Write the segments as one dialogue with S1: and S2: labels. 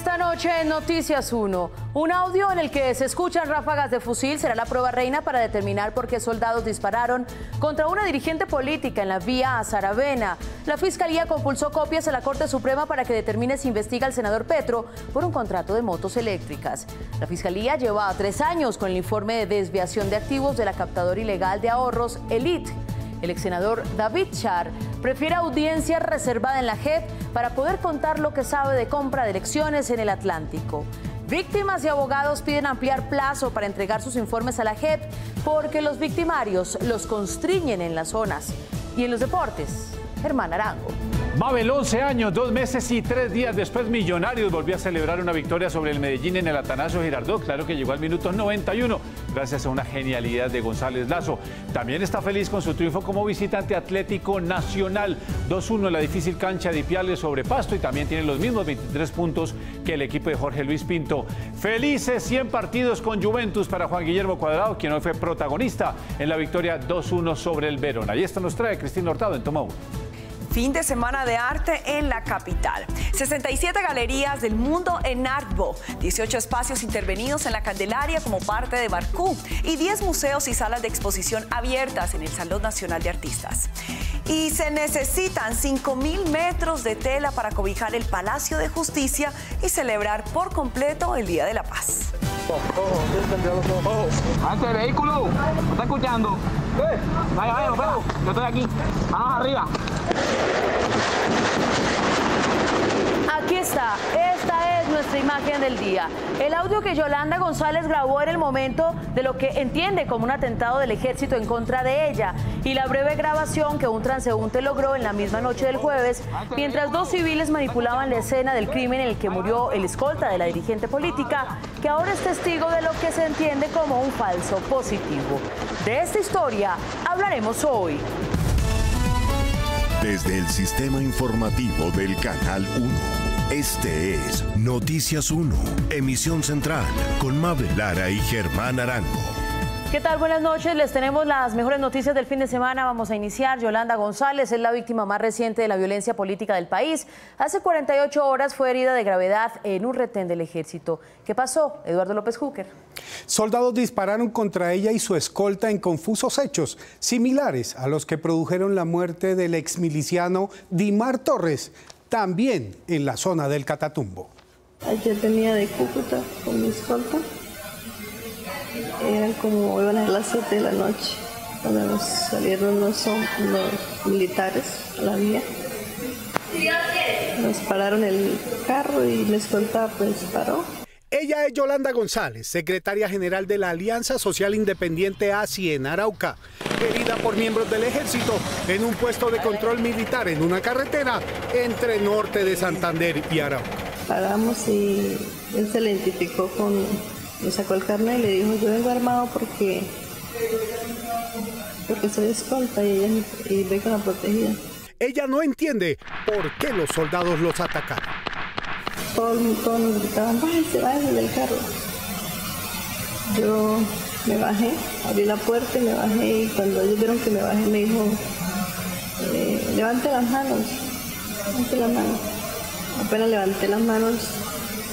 S1: Esta noche en Noticias 1, un audio en el que se escuchan ráfagas de fusil será la prueba reina para determinar por qué soldados dispararon contra una dirigente política en la vía a Saravena. La Fiscalía compulsó copias a la Corte Suprema para que determine si investiga al senador Petro por un contrato de motos eléctricas. La Fiscalía lleva 3 años con el informe de desviación de activos de la captadora ilegal de ahorros Elite. El exsenador David Char prefiere audiencia reservada en la JEP para poder contar lo que sabe de compra de elecciones en el Atlántico. Víctimas y abogados piden ampliar plazo para entregar sus informes a la JEP porque los victimarios los constriñen en las zonas. Y en los deportes, Germán Arango.
S2: Mabel, 11 años, 2 meses y 3 días después, Millonarios volvió a celebrar una victoria sobre el Medellín en el Atanasio Girardot. Claro que llegó al minuto 91, gracias a una genialidad de González Lazo. También está feliz con su triunfo como visitante Atlético Nacional. 2-1 en la difícil cancha de Ipiales sobre pasto y también tiene los mismos 23 puntos que el equipo de Jorge Luis Pinto. Felices 100 partidos con Juventus para Juan Guillermo Cuadrado, quien hoy fue protagonista en la victoria 2-1 sobre el Verona. Y esto nos trae Cristina Hurtado en Toma 1.
S3: Fin de semana de arte en la capital. 67 galerías del mundo en Artbo, 18 espacios intervenidos en la Candelaria como parte de Barcú y 10 museos y salas de exposición abiertas en el Salón Nacional de Artistas. Y se necesitan 5.000 metros de tela para cobijar el Palacio de Justicia y celebrar por completo el Día de la Paz.
S4: ¡Antes del vehículo! ¿Me está escuchando? Vaya, nos vemos. Yo estoy aquí. Manos arriba.
S1: Aquí está, esta es nuestra imagen del día. El audio que Yolanda González grabó en el momento de lo que entiende como un atentado del ejército en contra de ella y la breve grabación que un transeúnte logró en la misma noche del jueves mientras 2 civiles manipulaban la escena del crimen en el que murió el escolta de la dirigente política, que ahora es testigo de lo que se entiende como un falso positivo. De esta historia hablaremos hoy.
S5: Desde el sistema informativo del Canal 1, este es Noticias 1, emisión central, con Mabel Lara y Germán Arango.
S1: ¿Qué tal? Buenas noches. Les tenemos las mejores noticias del fin de semana. Vamos a iniciar. Yolanda González es la víctima más reciente de la violencia política del país. Hace 48 horas fue herida de gravedad en un retén del ejército. ¿Qué pasó? Eduardo López Júquer.
S6: Soldados dispararon contra ella y su escolta en confusos hechos, similares a los que produjeron la muerte del exmiliciano Dimar Torres, también en la zona del Catatumbo.
S7: Ayer venía de Cúcuta con mi escolta. Eran como, iban a las 7 de la noche, cuando nos salieron los militares a la vía. Nos pararon el carro y mi escolta pues paró.
S6: Ella es Yolanda González, secretaria general de la Alianza Social Independiente ASI en Arauca, herida por miembros del ejército en un puesto de control militar en una carretera entre norte de Santander y Arauca.
S7: Paramos y él se le identificó me sacó el carnet y le dijo: yo vengo armado porque soy escolta y vengo a la protegida.
S6: Ella no entiende por qué los soldados los atacaron.
S7: Todos nos gritaban: bájense del carro. Yo me bajé, abrí la puerta y me bajé, y cuando ellos vieron que me bajé me dijo: levante las manos, levante las manos. Apenas levanté las manos,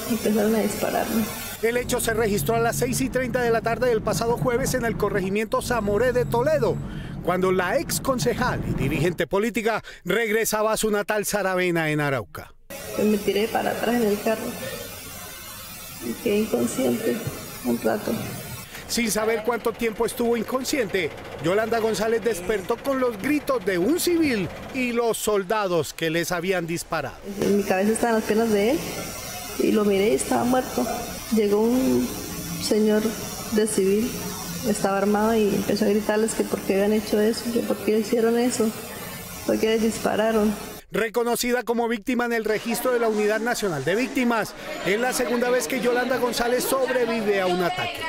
S7: empezaron a dispararme.
S6: El hecho se registró a las 6:30 de la tarde del pasado jueves en el corregimiento Zamoré de Toledo, cuando la ex concejal y dirigente política regresaba a su natal Saravena en Arauca.
S7: Pues me tiré para atrás en el carro y quedé inconsciente un rato.
S6: Sin saber cuánto tiempo estuvo inconsciente, Yolanda González despertó con los gritos de un civil y los soldados que les habían disparado.
S7: En mi cabeza estaban las piernas de él y lo miré y estaba muerto. Llegó un señor de civil, estaba armado y empezó a gritarles que por qué habían hecho eso, que por qué hicieron eso, por qué les dispararon.
S6: Reconocida como víctima en el registro de la Unidad Nacional de Víctimas, es la segunda vez que Yolanda González sobrevive a un ataque.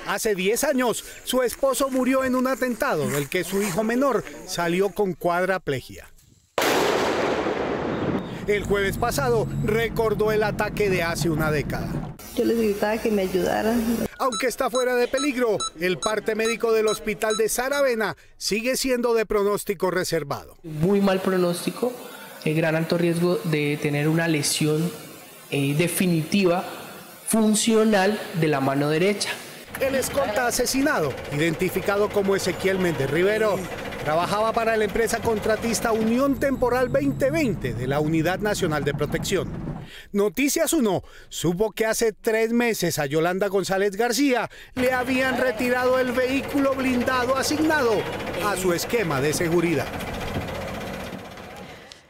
S6: Hace 10 años, su esposo murió en un atentado del que su hijo menor salió con cuadraplegia. El jueves pasado recordó el ataque de hace una década.
S7: Yo les gritaba que me ayudaran.
S6: Aunque está fuera de peligro, el parte médico del hospital de Saravena sigue siendo de pronóstico reservado.
S8: Muy mal pronóstico, gran alto riesgo de tener una lesión definitiva, funcional de la mano derecha.
S6: El escolta asesinado, identificado como Ezequiel Méndez Rivero, trabajaba para la empresa contratista Unión Temporal 2020 de la Unidad Nacional de Protección. Noticias 1 supo que hace 3 meses a Yolanda González García le habían retirado el vehículo blindado asignado a su esquema de seguridad.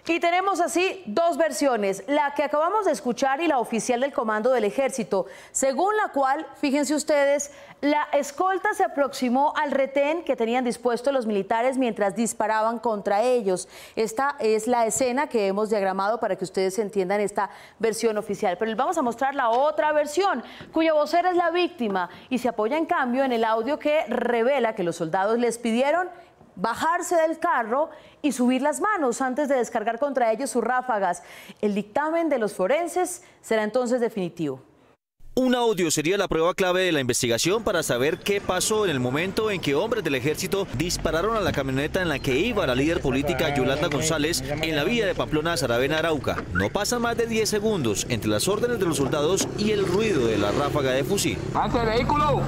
S1: Y tenemos así dos versiones, la que acabamos de escuchar y la oficial del Comando del Ejército, según la cual, fíjense ustedes, la escolta se aproximó al retén que tenían dispuesto los militares mientras disparaban contra ellos. Esta es la escena que hemos diagramado para que ustedes entiendan esta versión oficial. Pero les vamos a mostrar la otra versión, cuya vocera es la víctima y se apoya en cambio en el audio que revela que los soldados les pidieron bajarse del carro y subir las manos antes de descargar contra ellos sus ráfagas. El dictamen de los forenses será entonces definitivo.
S9: Un audio sería la prueba clave de la investigación para saber qué pasó en el momento en que hombres del ejército dispararon a la camioneta en la que iba la líder política Yolanda González en la vía de Pamplona a Saravena, Arauca. No pasan más de 10 segundos entre las órdenes de los soldados y el ruido de la ráfaga de fusil.
S4: ¡Avance el vehículo!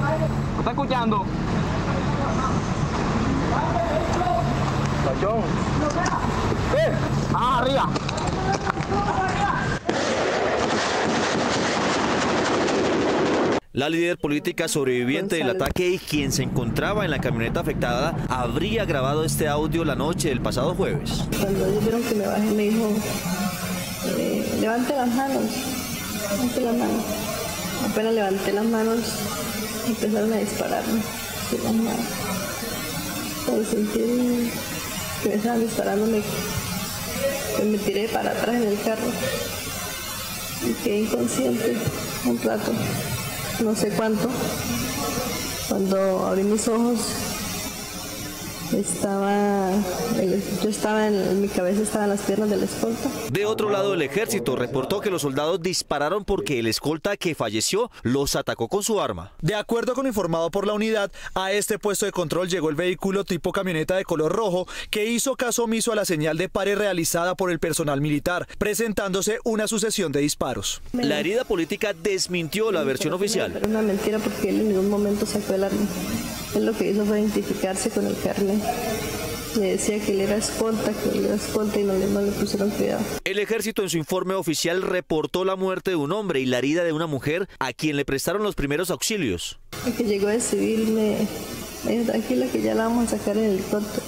S4: ¿Me está escuchando? ¡Ah, arriba!
S9: La líder política sobreviviente del ataque y quien se encontraba en la camioneta afectada habría grabado este audio la noche del pasado jueves.
S7: Cuando ellos vieron que me bajé, me dijo, levante las manos, levante las manos. Apenas levanté las manos, empezaron a dispararme de las manos. Cuando sentí que me estaban disparando, me tiré para atrás en el carro y quedé inconsciente un rato, no sé cuánto. Cuando abrí mis ojos, en mi cabeza estaban las piernas del escolta.
S9: De otro lado, el ejército reportó que los soldados dispararon porque el escolta que falleció los atacó con su arma.
S10: De acuerdo con lo informado por la unidad, a este puesto de control llegó el vehículo tipo camioneta de color rojo que hizo caso omiso a la señal de pare realizada por el personal militar, presentándose una sucesión de disparos.
S9: La herida política desmintió la versión oficial.
S7: Era una mentira porque él en ningún momento sacó el arma. Él lo que hizo fue identificarse con el carnet. Le decía que él era escolta, y no le pusieron cuidado.
S9: El ejército en su informe oficial reportó la muerte de un hombre y la herida de una mujer a quien le prestaron los primeros auxilios.
S7: El que llegó de civil me dijo, tranquila que ya la vamos a sacar en el helicóptero.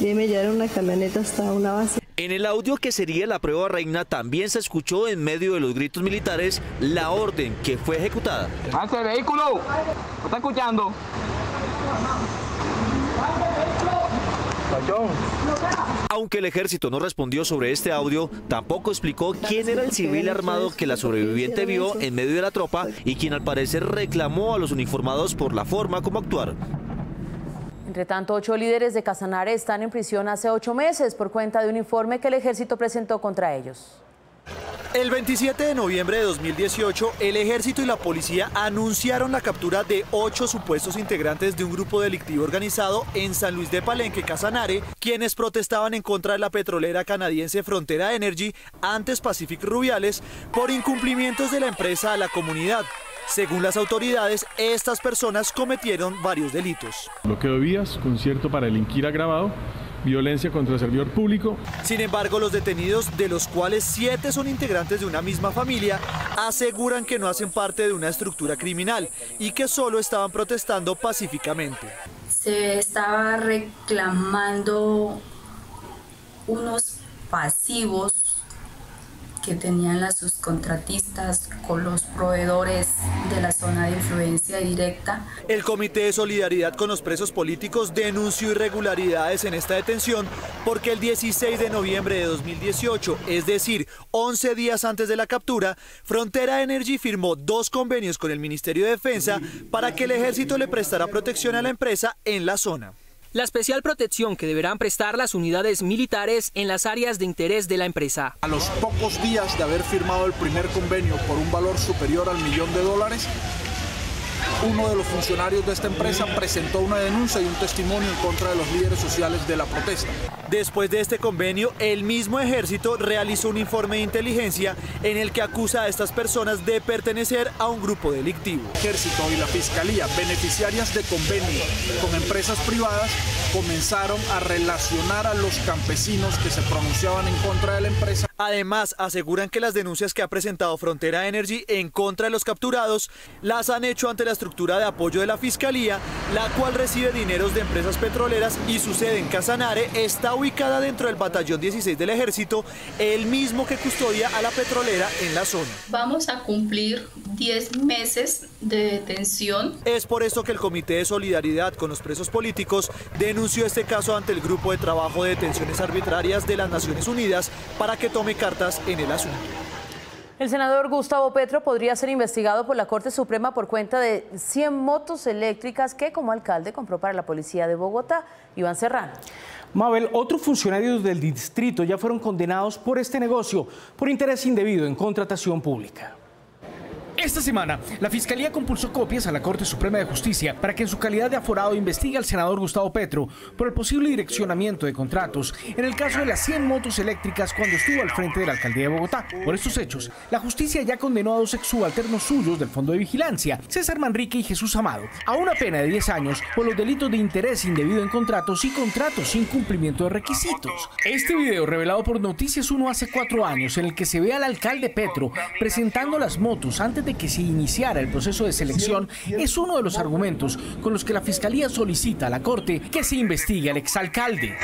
S7: Y me llevaron una camioneta hasta una base.
S9: En el audio que sería la prueba reina también se escuchó en medio de los gritos militares la orden que fue ejecutada.
S4: ¡Avance el vehículo! ¿Me está escuchando?
S9: Aunque el ejército no respondió sobre este audio, tampoco explicó quién era el civil armado que la sobreviviente vio en medio de la tropa y quien al parecer reclamó a los uniformados por la forma como actuaron.
S1: Entre tanto, 8 líderes de Casanare están en prisión hace 8 meses por cuenta de un informe que el ejército presentó contra ellos.
S10: El 27 de noviembre de 2018, el ejército y la policía anunciaron la captura de 8 supuestos integrantes de un grupo delictivo organizado en San Luis de Palenque, Casanare, quienes protestaban en contra de la petrolera canadiense Frontera Energy, antes Pacific Rubiales, por incumplimientos de la empresa a la comunidad. Según las autoridades, estas personas cometieron varios delitos.
S11: Bloqueo de vías, concierto para delinquir agravado, violencia contra el servidor público.
S10: Sin embargo, los detenidos, de los cuales 7 son integrantes de una misma familia, aseguran que no hacen parte de una estructura criminal y que solo estaban protestando pacíficamente.
S12: Se estaba reclamando unos pasivos que tenían las subcontratistas con los proveedores de la zona de influencia directa.
S10: El Comité de Solidaridad con los Presos Políticos denunció irregularidades en esta detención porque el 16 de noviembre de 2018, es decir, 11 días antes de la captura, Frontera Energy firmó 2 convenios con el Ministerio de Defensa para que el ejército le prestara protección a la empresa en la zona.
S8: La especial protección que deberán prestar las unidades militares en las áreas de interés de la empresa.
S13: A los pocos días de haber firmado el primer convenio por un valor superior al $1.000.000, uno de los funcionarios de esta empresa presentó una denuncia y un testimonio en contra de los líderes sociales de la protesta.
S10: Después de este convenio, el mismo ejército realizó un informe de inteligencia en el que acusa a estas personas de pertenecer a un grupo delictivo.
S13: El ejército y la fiscalía, beneficiarias de convenio con empresas privadas, comenzaron a relacionar a los campesinos que se pronunciaban en contra de la empresa.
S10: Además, aseguran que las denuncias que ha presentado Frontera Energy en contra de los capturados las han hecho ante la estructura de apoyo de la Fiscalía, la cual recibe dineros de empresas petroleras y su sede en Casanare está ubicada dentro del Batallón 16 del Ejército, el mismo que custodia a la petrolera en la zona.
S12: Vamos a cumplir 10 meses de detención.
S10: Es por eso que el Comité de Solidaridad con los Presos Políticos denunció este caso ante el Grupo de Trabajo de Detenciones Arbitrarias de las Naciones Unidas para que tome cartas en el asunto.
S1: El senador Gustavo Petro podría ser investigado por la Corte Suprema por cuenta de 100 motos eléctricas que como alcalde compró para la policía de Bogotá. Iván Serrano.
S14: Mabel, otros funcionarios del distrito ya fueron condenados por este negocio por interés indebido en contratación pública. Esta semana, la Fiscalía compulsó copias a la Corte Suprema de Justicia para que en su calidad de aforado investigue al senador Gustavo Petro por el posible direccionamiento de contratos en el caso de las 100 motos eléctricas cuando estuvo al frente de la alcaldía de Bogotá. Por estos hechos, la justicia ya condenó a 2 exsubalternos suyos del Fondo de Vigilancia, César Manrique y Jesús Amado, a una pena de 10 años por los delitos de interés indebido en contratos y contratos sin cumplimiento de requisitos. Este video, revelado por Noticias 1 hace 4 años, en el que se ve al alcalde Petro presentando las motos antes de que se iniciara el proceso de selección, es uno de los argumentos con los que la Fiscalía solicita a la Corte que se investigue al exalcalde.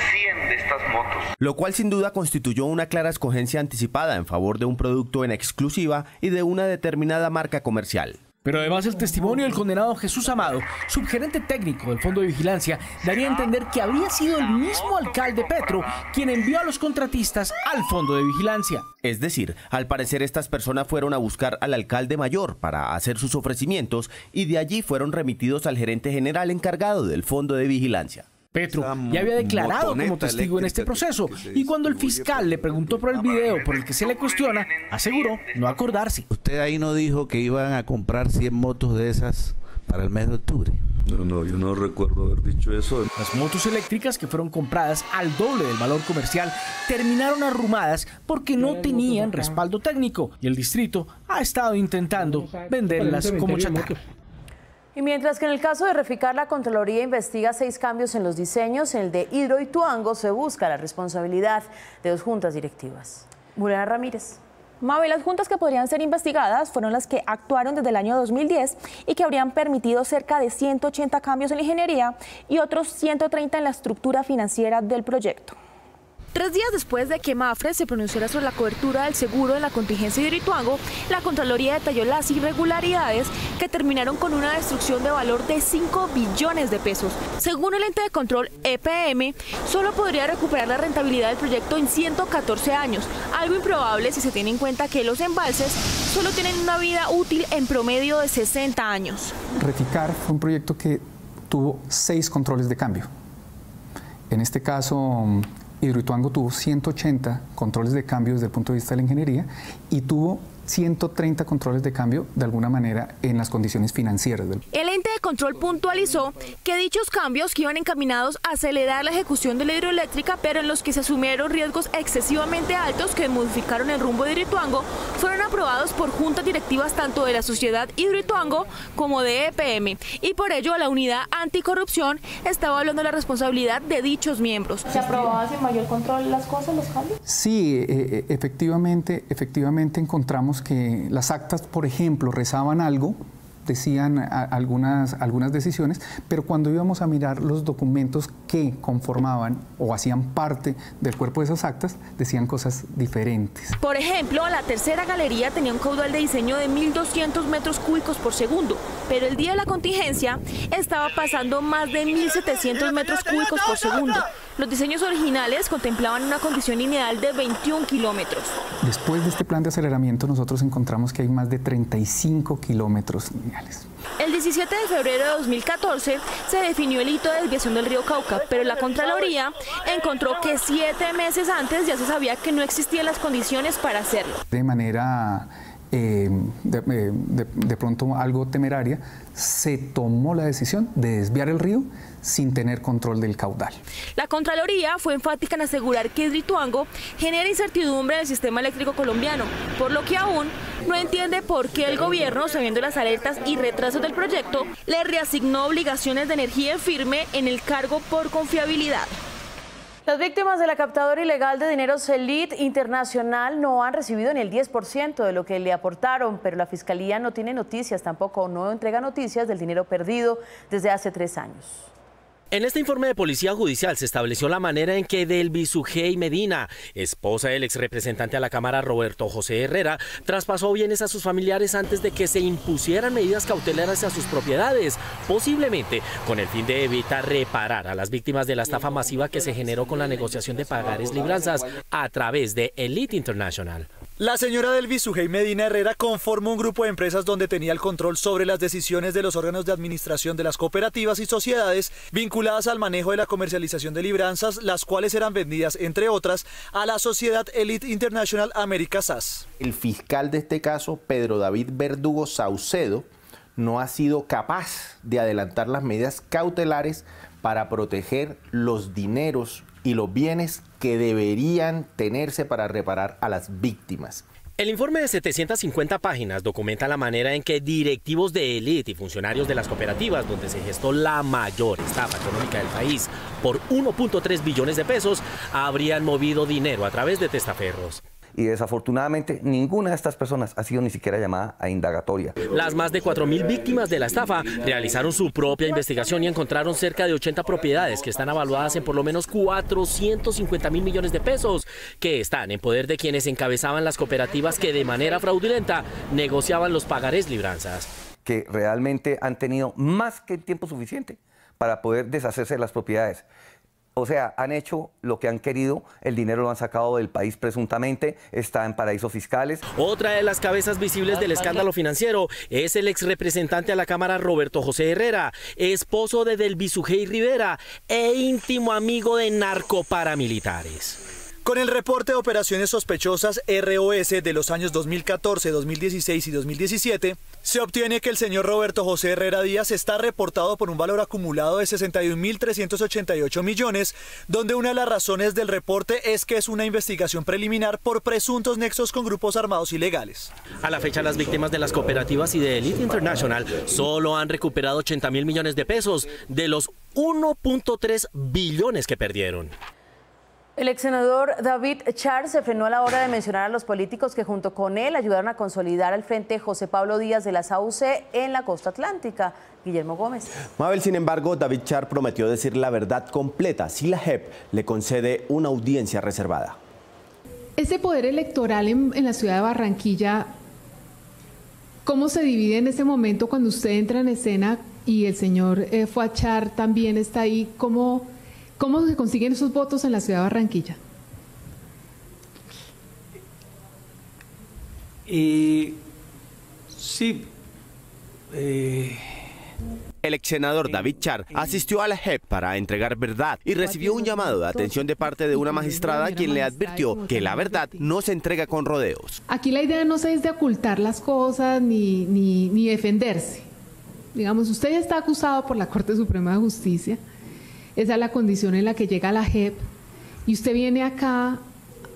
S15: Lo cual sin duda constituyó una clara escogencia anticipada en favor de un producto en exclusiva y de una determinada marca comercial.
S14: Pero además el testimonio del condenado Jesús Amado, subgerente técnico del Fondo de Vigilancia, daría a entender que habría sido el mismo alcalde Petro quien envió a los contratistas al Fondo de Vigilancia.
S15: Es decir, al parecer estas personas fueron a buscar al alcalde mayor para hacer sus ofrecimientos y de allí fueron remitidos al gerente general encargado del Fondo de Vigilancia.
S14: Petro ya había declarado como testigo en este proceso y cuando el fiscal le preguntó por el video por el que se le cuestiona, aseguró no acordarse.
S16: Usted ahí no dijo que iban a comprar 100 motos de esas para el mes de octubre.
S17: No, yo no recuerdo haber dicho eso.
S14: Las motos eléctricas que fueron compradas al doble del valor comercial terminaron arrumadas porque no tenían respaldo técnico y el distrito ha estado intentando venderlas como chatarra.
S1: Y mientras que en el caso de Reficar, la Contraloría investiga 6 cambios en los diseños, en el de Hidroituango se busca la responsabilidad de 2 juntas directivas. Juliana Ramírez.
S18: Mabel, las juntas que podrían ser investigadas fueron las que actuaron desde el año 2010 y que habrían permitido cerca de 180 cambios en la ingeniería y otros 130 en la estructura financiera del proyecto.
S19: 3 días después de que Mapfre se pronunciara sobre la cobertura del seguro de la contingencia de Hidroituango, la Contraloría detalló las irregularidades que terminaron con una destrucción de valor de 5 billones de pesos. Según el ente de control EPM, solo podría recuperar la rentabilidad del proyecto en 114 años, algo improbable si se tiene en cuenta que los embalses solo tienen una vida útil en promedio de 60 años.
S20: Reficar fue un proyecto que tuvo 6 controles de cambio. En este caso, Hidroituango tuvo 180 controles de cambio desde el punto de vista de la ingeniería y tuvo 130 controles de cambio de alguna manera en las condiciones financieras.
S19: El ente de control puntualizó que dichos cambios que iban encaminados a acelerar la ejecución de la hidroeléctrica, pero en los que se asumieron riesgos excesivamente altos que modificaron el rumbo de Hidroituango, fueron aprobados por juntas directivas tanto de la sociedad Hidroituango como de EPM y por ello la unidad anticorrupción estaba hablando de la responsabilidad de dichos miembros.
S18: ¿Se aprobaban sin mayor control las cosas, los cambios?
S20: Sí, efectivamente encontramos que las actas, por ejemplo, rezaban algo, decían algunas decisiones, pero cuando íbamos a mirar los documentos que conformaban o hacían parte del cuerpo de esas actas, decían cosas diferentes.
S19: Por ejemplo, la tercera galería tenía un caudal de diseño de 1.200 metros cúbicos por segundo, pero el día de la contingencia estaba pasando más de 1.700 metros cúbicos por segundo. Los diseños originales contemplaban una condición ideal de 21 kilómetros.
S20: Después de este plan de aceleramiento, nosotros encontramos que hay más de 35 kilómetros lineales.
S19: El 17 de febrero de 2014 se definió el hito de desviación del río Cauca, pero la Contraloría encontró que 7 meses antes ya se sabía que no existían las condiciones para hacerlo.
S20: De manera de pronto algo temeraria, se tomó la decisión de desviar el río sin tener control del caudal.
S19: La Contraloría fue enfática en asegurar que Hidroituango genera incertidumbre en el sistema eléctrico colombiano, por lo que aún no entiende por qué el gobierno, sabiendo las alertas y retrasos del proyecto, le reasignó obligaciones de energía en firme en el cargo por confiabilidad.
S1: Las víctimas de la captadora ilegal de dineros Elite International no han recibido ni el 10% de lo que le aportaron, pero la Fiscalía no tiene noticias, tampoco no entrega noticias del dinero perdido desde hace 3 años.
S21: En este informe de Policía Judicial se estableció la manera en que Delvi Sujei Medina, esposa del ex representante a la Cámara Roberto José Herrera, traspasó bienes a sus familiares antes de que se impusieran medidas cautelares a sus propiedades, posiblemente con el fin de evitar reparar a las víctimas de la estafa masiva que se generó con la negociación de pagares libranzas a través de Elite International.
S10: La señora Delvi Sujei Medina Herrera conformó un grupo de empresas donde tenía el control sobre las decisiones de los órganos de administración de las cooperativas y sociedades vinculadas al manejo de la comercialización de libranzas, las cuales eran vendidas, entre otras, a la sociedad Elite International America SAS.
S22: El fiscal de este caso, Pedro David Verdugo Saucedo, no ha sido capaz de adelantar las medidas cautelares para proteger los dineros y los bienes que deberían tenerse para reparar a las víctimas.
S21: El informe de 750 páginas documenta la manera en que directivos de Elite y funcionarios de las cooperativas, donde se gestó la mayor estafa económica del país por 1.3 billones de pesos, habrían movido dinero a través de testaferros.
S22: Y desafortunadamente ninguna de estas personas ha sido ni siquiera llamada a indagatoria.
S21: Las más de 4.000 víctimas de la estafa realizaron su propia investigación y encontraron cerca de 80 propiedades que están evaluadas en por lo menos 450.000 millones de pesos, que están en poder de quienes encabezaban las cooperativas que de manera fraudulenta negociaban los pagarés libranzas.
S22: Que realmente han tenido más que tiempo suficiente para poder deshacerse de las propiedades. O sea, han hecho lo que han querido, el dinero lo han sacado del país presuntamente, está en paraísos fiscales.
S21: Otra de las cabezas visibles del escándalo financiero es el ex representante a la Cámara Roberto José Herrera, esposo de Delvi Sujei Rivera e íntimo amigo de narcoparamilitares.
S10: Con el reporte de operaciones sospechosas ROS de los años 2014, 2016 y 2017, se obtiene que el señor Roberto José Herrera Díaz está reportado por un valor acumulado de 61.388 millones, donde una de las razones del reporte es que es una investigación preliminar por presuntos nexos con grupos armados ilegales.
S21: A la fecha, las víctimas de las cooperativas y de Elite International solo han recuperado 80.000 millones de pesos de los 1.3 billones que perdieron.
S1: El ex senador David Char se frenó a la hora de mencionar a los políticos que junto con él ayudaron a consolidar al Frente José Pablo Díaz de la SAUC en la costa atlántica. Guillermo Gómez.
S23: Mabel, sin embargo, David Char prometió decir la verdad completa si la JEP le concede una audiencia reservada.
S24: Ese poder electoral en la ciudad de Barranquilla, ¿cómo se divide en ese momento cuando usted entra en escena y el señor Fuad Char también está ahí? ¿Cómo se consiguen esos votos en la ciudad de Barranquilla?
S23: Sí.
S15: El ex senador David Char asistió a la JEP para entregar verdad y recibió un llamado de atención de parte de una magistrada quien le advirtió que la verdad no se entrega con rodeos.
S24: Aquí la idea no es de ocultar las cosas ni defenderse. Digamos, usted ya está acusado por la Corte Suprema de Justicia. Esa es la condición en la que llega la JEP y usted viene acá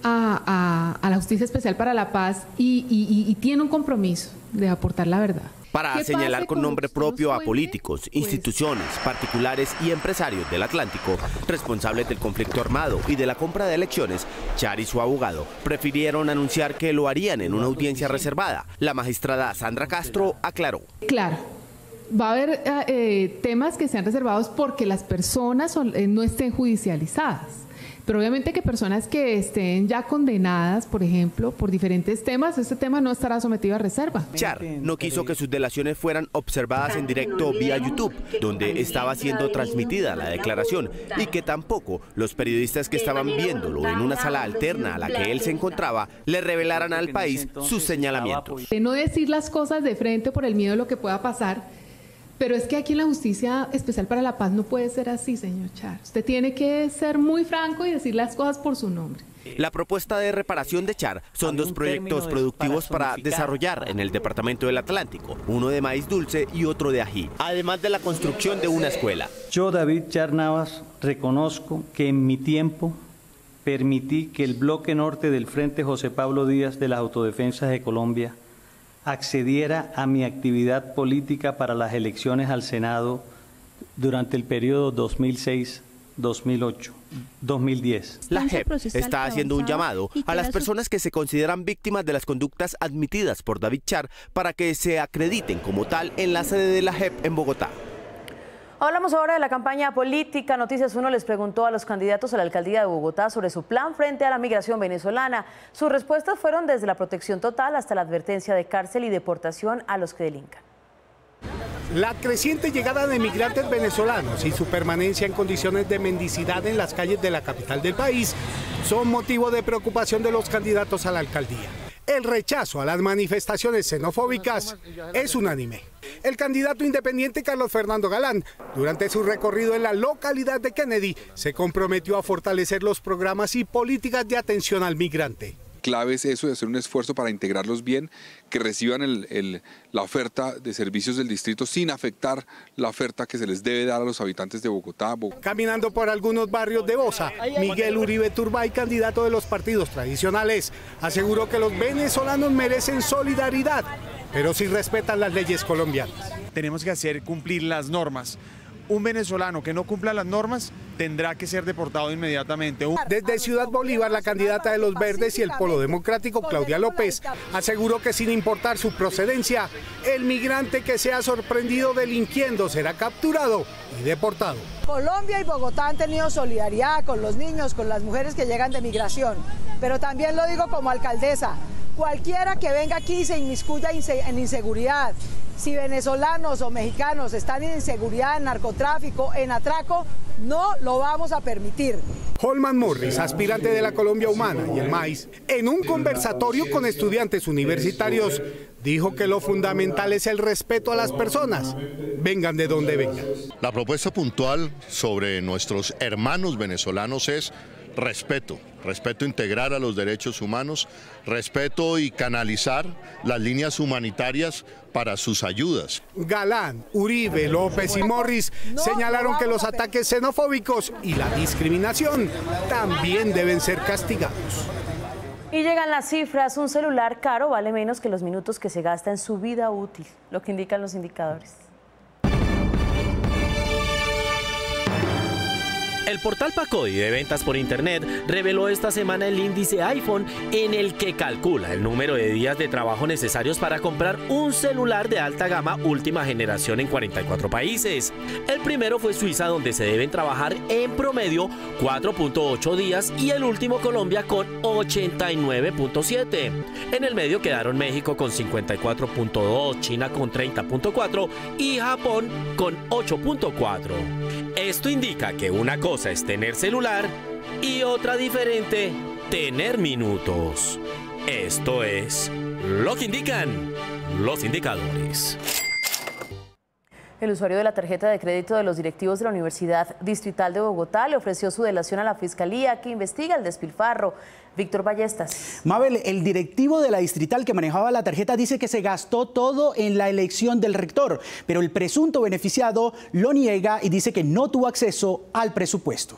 S24: a la Justicia Especial para la Paz y tiene un compromiso de aportar la verdad.
S15: Para señalar con nombre propio a políticos, instituciones, particulares y empresarios del Atlántico, responsables del conflicto armado y de la compra de elecciones, Char y su abogado prefirieron anunciar que lo harían en una audiencia reservada. La magistrada Sandra Castro aclaró.
S24: Claro. Va a haber temas que sean reservados porque las personas no estén judicializadas. Pero obviamente que personas que estén ya condenadas, por ejemplo, por diferentes temas, este tema no estará sometido a reserva.
S15: Char no quiso que sus delaciones fueran observadas en directo vía YouTube, donde estaba siendo transmitida la declaración, y que tampoco los periodistas que estaban viéndolo en una sala alterna a la que él se encontraba le revelaran al país sus señalamientos.
S24: De no decir las cosas de frente por el miedo de lo que pueda pasar. Pero es que aquí en la Justicia Especial para la Paz no puede ser así, señor Char. Usted tiene que ser muy franco y decir las cosas por su nombre.
S15: La propuesta de reparación de Char son dos proyectos productivos para desarrollar en el departamento del Atlántico, uno de maíz dulce y otro de ají, además de la construcción de una escuela.
S2: Yo, David Char Navas, reconozco que en mi tiempo permití que el bloque norte del Frente José Pablo Díaz de las Autodefensas de Colombia accediera a mi actividad política para las elecciones al Senado durante el periodo 2008-2010.
S15: La JEP está haciendo un llamado a las personas que se consideran víctimas de las conductas admitidas por David Char para que se acrediten como tal en la sede de la JEP en Bogotá.
S1: Hablamos ahora de la campaña política. Noticias 1 les preguntó a los candidatos a la alcaldía de Bogotá sobre su plan frente a la migración venezolana. Sus respuestas fueron desde la protección total hasta la advertencia de cárcel y deportación a los que delincan.
S3: La creciente llegada de migrantes venezolanos y su permanencia en condiciones de mendicidad en las calles de la capital del país son motivo de preocupación de los candidatos a la alcaldía. El rechazo a las manifestaciones xenofóbicas es unánime. El candidato independiente Carlos Fernando Galán, durante su recorrido en la localidad de Kennedy, se comprometió a fortalecer los programas y políticas de atención al migrante.
S5: Clave es eso de hacer un esfuerzo para integrarlos bien, que reciban la oferta de servicios del distrito sin afectar la oferta que se les debe dar a los habitantes de Bogotá.
S3: Caminando por algunos barrios de Bosa, Miguel Uribe Turbay, candidato de los partidos tradicionales, aseguró que los venezolanos merecen solidaridad, pero sí respetan las leyes colombianas.
S6: Tenemos que hacer cumplir las normas. Un venezolano que no cumpla las normas tendrá que ser deportado inmediatamente.
S3: Desde Ciudad Bolívar, la candidata de los Verdes y el Polo Democrático, Claudia López, aseguró que sin importar su procedencia, el migrante que sea sorprendido delinquiendo será capturado y deportado.
S25: Colombia y Bogotá han tenido solidaridad con los niños, con las mujeres que llegan de migración, pero también lo digo como alcaldesa, cualquiera que venga aquí y se inmiscuya en inseguridad, si venezolanos o mexicanos están en inseguridad, en narcotráfico, en atraco, no lo vamos a permitir.
S3: Holman Morris, aspirante de la Colombia Humana y el MAIS, en un conversatorio con estudiantes universitarios, dijo que lo fundamental es el respeto a las personas, vengan de donde vengan.
S26: La propuesta puntual sobre nuestros hermanos venezolanos es respeto integrar a los derechos humanos, respeto y canalizar las líneas humanitarias para sus ayudas.
S3: Galán, Uribe, López y Morris señalaron que los ataques xenofóbicos y la discriminación también deben ser castigados.
S1: Y llegan las cifras, un celular caro vale menos que los minutos que se gasta en su vida útil, lo que indican los indicadores.
S21: El portal Pacodi de ventas por internet reveló esta semana el índice iPhone en el que calcula el número de días de trabajo necesarios para comprar un celular de alta gama última generación en 44 países. El primero fue Suiza, donde se deben trabajar en promedio 4.8 días, y el último Colombia con 89.7. En el medio quedaron México con 54.2, China con 30.4 y Japón con 8.4. Esto indica que una cosa es tener celular y otra diferente, tener minutos. Esto es lo que indican los indicadores.
S1: El usuario de la tarjeta de crédito de los directivos de la Universidad Distrital de Bogotá le ofreció su delación a la Fiscalía, que investiga el despilfarro. Víctor Ballestas.
S27: Mabel, el directivo de la Distrital que manejaba la tarjeta dice que se gastó todo en la elección del rector, pero el presunto beneficiado lo niega y dice que no tuvo acceso al presupuesto.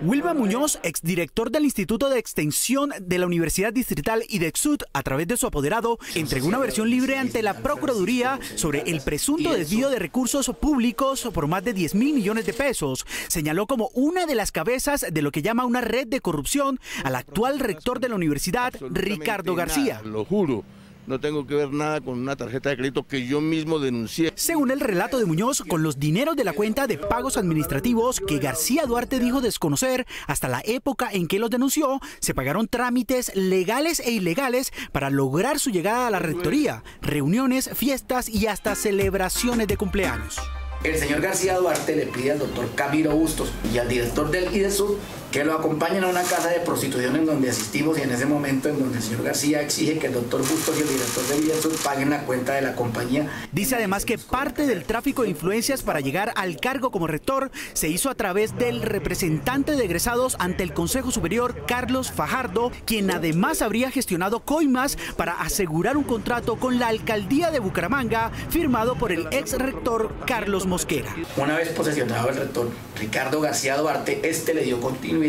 S28: Wilba Muñoz, exdirector del Instituto de Extensión de la Universidad Distrital IDEXUD, a través de su apoderado, entregó una versión libre ante la Procuraduría sobre el presunto desvío de recursos públicos por más de 10.000 millones de pesos. Señaló como una de las cabezas de lo que llama una red de corrupción al actual rector de la universidad, Ricardo García.
S29: Lo juro. No tengo que ver nada con una tarjeta de crédito que yo mismo denuncié.
S28: Según el relato de Muñoz, con los dineros de la cuenta de pagos administrativos que García Duarte dijo desconocer hasta la época en que los denunció, se pagaron trámites legales e ilegales para lograr su llegada a la rectoría, reuniones, fiestas y hasta celebraciones de cumpleaños.
S30: El señor García Duarte le pide al doctor Camilo Bustos y al director del IDESUD
S4: que lo acompañen a una casa de prostitución en donde asistimos y en ese momento en donde el señor García exige que el doctor Bustos y el director del IESUD paguen la cuenta de la compañía.
S28: Dice además que parte del tráfico de influencias para llegar al cargo como rector se hizo a través del representante de egresados ante el Consejo Superior, Carlos Fajardo, quien además habría gestionado coimas para asegurar un contrato con la alcaldía de Bucaramanga firmado por el ex rector Carlos Mosquera.
S4: Una vez posesionado el rector Ricardo García Duarte, le dio continuidad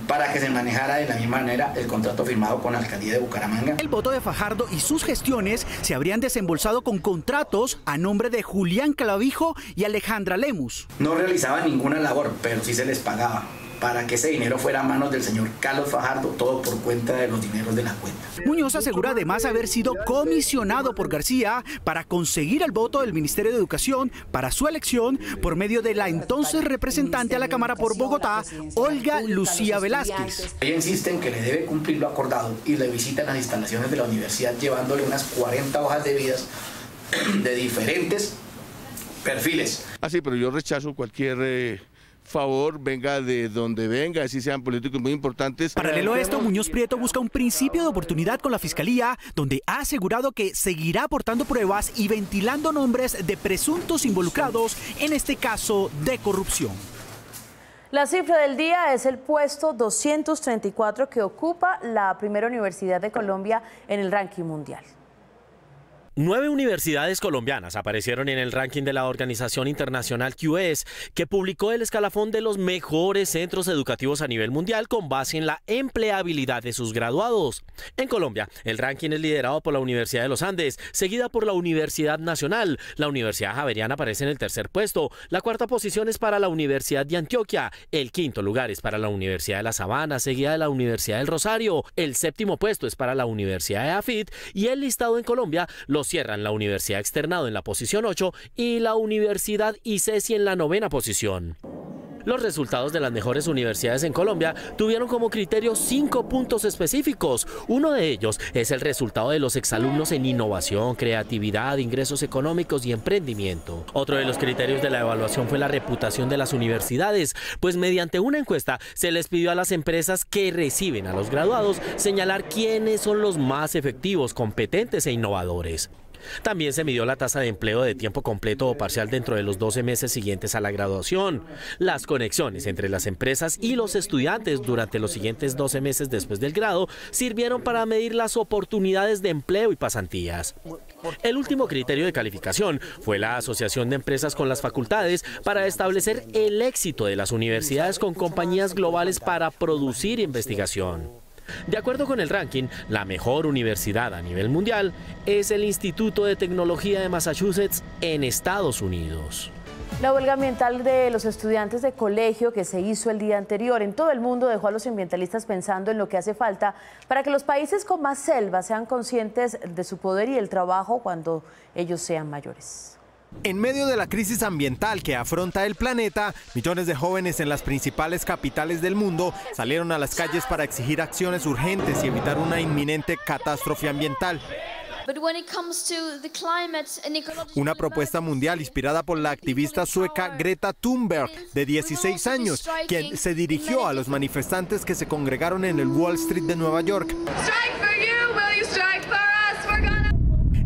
S4: para que se manejara de la misma manera el contrato firmado con la alcaldía de Bucaramanga.
S28: El voto de Fajardo y sus gestiones se habrían desembolsado con contratos a nombre de Julián Clavijo y Alejandra Lemus.
S4: No realizaban ninguna labor, pero sí se les pagaba para que ese dinero fuera a manos del señor Carlos Fajardo, todo por cuenta de los dineros de la cuenta.
S28: Muñoz asegura además haber sido comisionado por García para conseguir el voto del Ministerio de Educación para su elección por medio de la entonces representante a la Cámara por Bogotá, Olga Lucía Velázquez.
S4: Ella insiste en que le debe cumplir lo acordado y le visita las instalaciones de la universidad llevándole unas 40 hojas de vidas de diferentes perfiles.
S29: Sí, pero yo rechazo cualquier favor, venga de donde venga, así sean políticos muy importantes.
S28: Paralelo a esto, Muñoz Prieto busca un principio de oportunidad con la Fiscalía, donde ha asegurado que seguirá aportando pruebas y ventilando nombres de presuntos involucrados en este caso de corrupción.
S1: La cifra del día es el puesto 234 que ocupa la primera universidad de Colombia en el ranking mundial.
S21: 9 universidades colombianas aparecieron en el ranking de la organización internacional QS, que publicó el escalafón de los mejores centros educativos a nivel mundial con base en la empleabilidad de sus graduados. En Colombia, el ranking es liderado por la Universidad de los Andes, seguida por la Universidad Nacional. La Universidad Javeriana aparece en el tercer puesto. La cuarta posición es para la Universidad de Antioquia. El quinto lugar es para la Universidad de La Sabana, seguida de la Universidad del Rosario. El séptimo puesto es para la Universidad de AFIT y el listado en Colombia lo cierran la Universidad Externado en la posición 8 y la Universidad ICESI en la 9ª posición. Los resultados de las mejores universidades en Colombia tuvieron como criterio 5 puntos específicos. Uno de ellos es el resultado de los exalumnos en innovación, creatividad, ingresos económicos y emprendimiento. Otro de los criterios de la evaluación fue la reputación de las universidades, pues mediante una encuesta se les pidió a las empresas que reciben a los graduados señalar quiénes son los más efectivos, competentes e innovadores. También se midió la tasa de empleo de tiempo completo o parcial dentro de los 12 meses siguientes a la graduación, las conexiones entre las empresas y los estudiantes durante los siguientes 12 meses después del grado sirvieron para medir las oportunidades de empleo y pasantías. El último criterio de calificación fue la asociación de empresas con las facultades para establecer el éxito de las universidades con compañías globales para producir investigación. De acuerdo con el ranking, la mejor universidad a nivel mundial es el Instituto de Tecnología de Massachusetts en Estados Unidos.
S1: La huelga ambiental de los estudiantes de colegio que se hizo el día anterior en todo el mundo dejó a los ambientalistas pensando en lo que hace falta para que los países con más selva sean conscientes de su poder y el trabajo cuando ellos sean mayores.
S7: En medio de la crisis ambiental que afronta el planeta, millones de jóvenes en las principales capitales del mundo salieron a las calles para exigir acciones urgentes y evitar una inminente catástrofe ambiental. Una propuesta mundial inspirada por la activista sueca Greta Thunberg, de 16 años, quien se dirigió a los manifestantes que se congregaron en el Wall Street de Nueva York.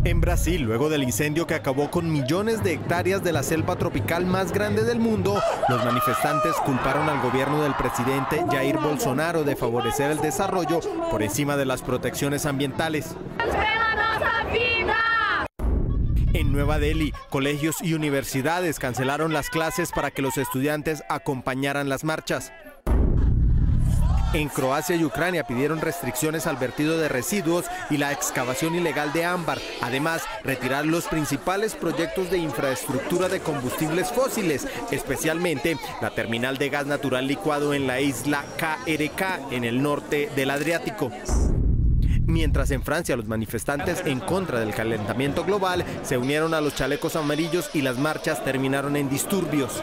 S7: En Brasil, luego del incendio que acabó con millones de hectáreas de la selva tropical más grande del mundo, los manifestantes culparon al gobierno del presidente Jair Bolsonaro de favorecer el desarrollo por encima de las protecciones ambientales. En Nueva Delhi, colegios y universidades cancelaron las clases para que los estudiantes acompañaran las marchas. En Croacia y Ucrania pidieron restricciones al vertido de residuos y la excavación ilegal de ámbar. Además, retirar los principales proyectos de infraestructura de combustibles fósiles, especialmente la terminal de gas natural licuado en la isla KRK, en el norte del Adriático. Mientras en Francia los manifestantes en contra del calentamiento global se unieron a los chalecos amarillos y las marchas terminaron en disturbios.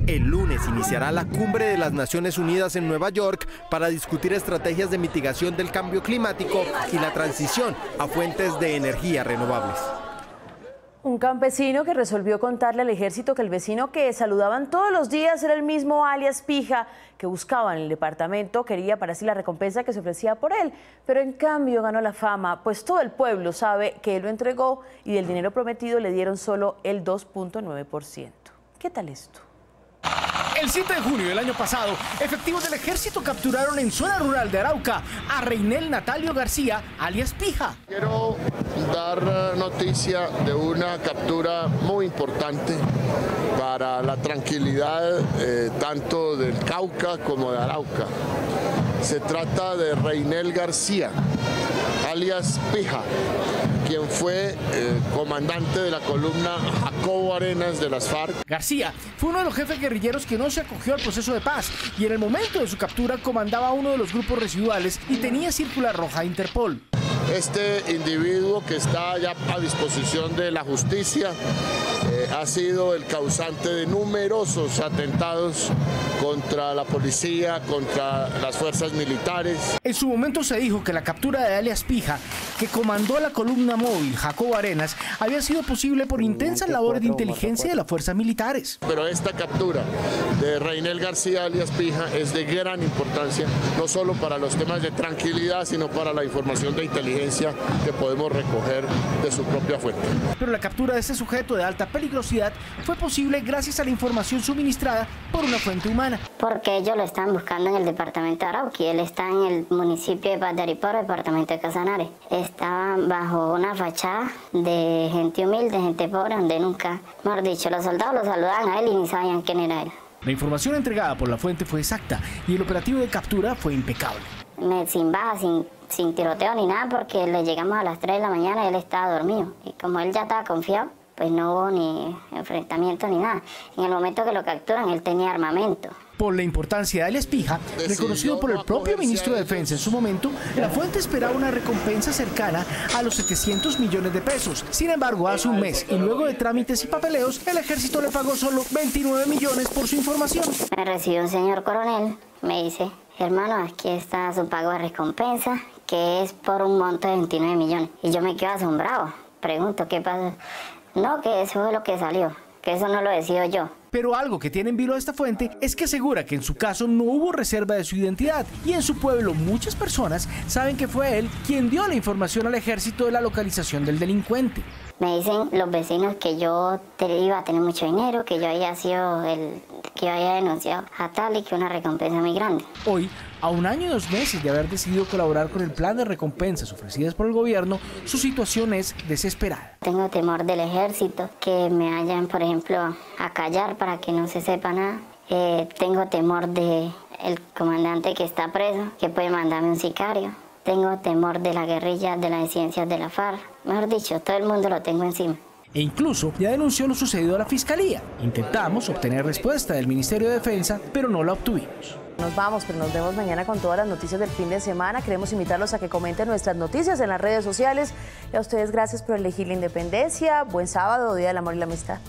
S7: El lunes iniciará la Cumbre de las Naciones Unidas en Nueva York para discutir estrategias de mitigación del cambio climático y la transición a fuentes de energía renovables.
S1: Un campesino que resolvió contarle al ejército que el vecino que saludaban todos los días era el mismo alias Pija que buscaba en el departamento, quería para sí la recompensa que se ofrecía por él, pero en cambio ganó la fama, pues todo el pueblo sabe que él lo entregó y del dinero prometido le dieron solo el 2.9%. ¿Qué tal esto?
S8: El 7 de junio del año pasado, efectivos del ejército capturaron en zona rural de Arauca a Reinel Natalio García, alias Pija.
S29: Quiero dar noticia de una captura muy importante para la tranquilidad tanto del Cauca como de Arauca. Se trata de Reinel García, alias Pija, quien fue comandante de la columna Jacobo Arenas de las FARC.
S8: García fue uno de los jefes guerrilleros que no se acogió al proceso de paz y en el momento de su captura comandaba uno de los grupos residuales y tenía circular roja a Interpol.
S29: Este individuo, que está ya a disposición de la justicia, ha sido el causante de numerosos atentados contra la policía, contra las fuerzas militares.
S8: En su momento se dijo que la captura de alias Pija, que comandó la columna móvil Jacobo Arenas, había sido posible por intensas labores de inteligencia de las fuerzas militares.
S29: Pero esta captura de Reinel García alias Pija es de gran importancia, no solo para los temas de tranquilidad, sino para la información de inteligencia que podemos recoger de su propia fuente.
S8: Pero la captura de este sujeto de alta peligrosidad fue posible gracias a la información suministrada por una fuente humana.
S9: Porque ellos lo están buscando en el departamento de Arauca y él está en el municipio de Paz de Ariporo, departamento de Casanare. Estaba bajo una fachada de gente humilde, gente pobre, donde nunca, mejor dicho, los soldados lo saludaban a él y ni sabían quién era él.
S8: La información entregada por la fuente fue exacta y el operativo de captura fue impecable.
S9: Sin baja, sin tiroteo ni nada, porque le llegamos a las 3 de la mañana y él estaba dormido. Y como él ya estaba confiado, pues no hubo ni enfrentamiento ni nada. En el momento que lo capturan, él tenía armamento.
S8: Por la importancia de alias Pija, reconocido por el propio ministro de Defensa en su momento, la fuente esperaba una recompensa cercana a los 700 millones de pesos. Sin embargo, hace un mes y luego de trámites y papeleos, el ejército le pagó solo 29 millones por su información.
S9: Me recibió un señor coronel, me dice: hermano, aquí está su pago de recompensa, que es por un monto de 29 millones. Y yo me quedo asombrado. Pregunto, ¿qué pasa? No, que eso fue lo que salió, que eso no lo decido yo.
S8: Pero algo que tiene en vilo esta fuente es que asegura que en su caso no hubo reserva de su identidad y en su pueblo muchas personas saben que fue él quien dio la información al ejército de la localización del delincuente.
S9: Me dicen los vecinos que yo iba a tener mucho dinero, que yo había sido que había denunciado a tal y que una recompensa muy grande.
S8: Hoy, a un año y 2 meses de haber decidido colaborar con el plan de recompensas ofrecidas por el gobierno, su situación es desesperada.
S9: Tengo temor del ejército, que me vayan, por ejemplo, a callar para que no se sepa nada. Tengo temor del comandante que está preso, que puede mandarme un sicario. Tengo temor de la guerrilla, de las disidencias de la FARC. Mejor dicho, todo el mundo lo tengo encima.
S8: E incluso ya denunció lo sucedido a la Fiscalía. Intentamos obtener respuesta del Ministerio de Defensa, pero no la obtuvimos.
S1: Nos vamos, pero nos vemos mañana con todas las noticias del fin de semana. Queremos invitarlos a que comenten nuestras noticias en las redes sociales. Y a ustedes, gracias por elegir la independencia. Buen sábado, Día del Amor y la Amistad.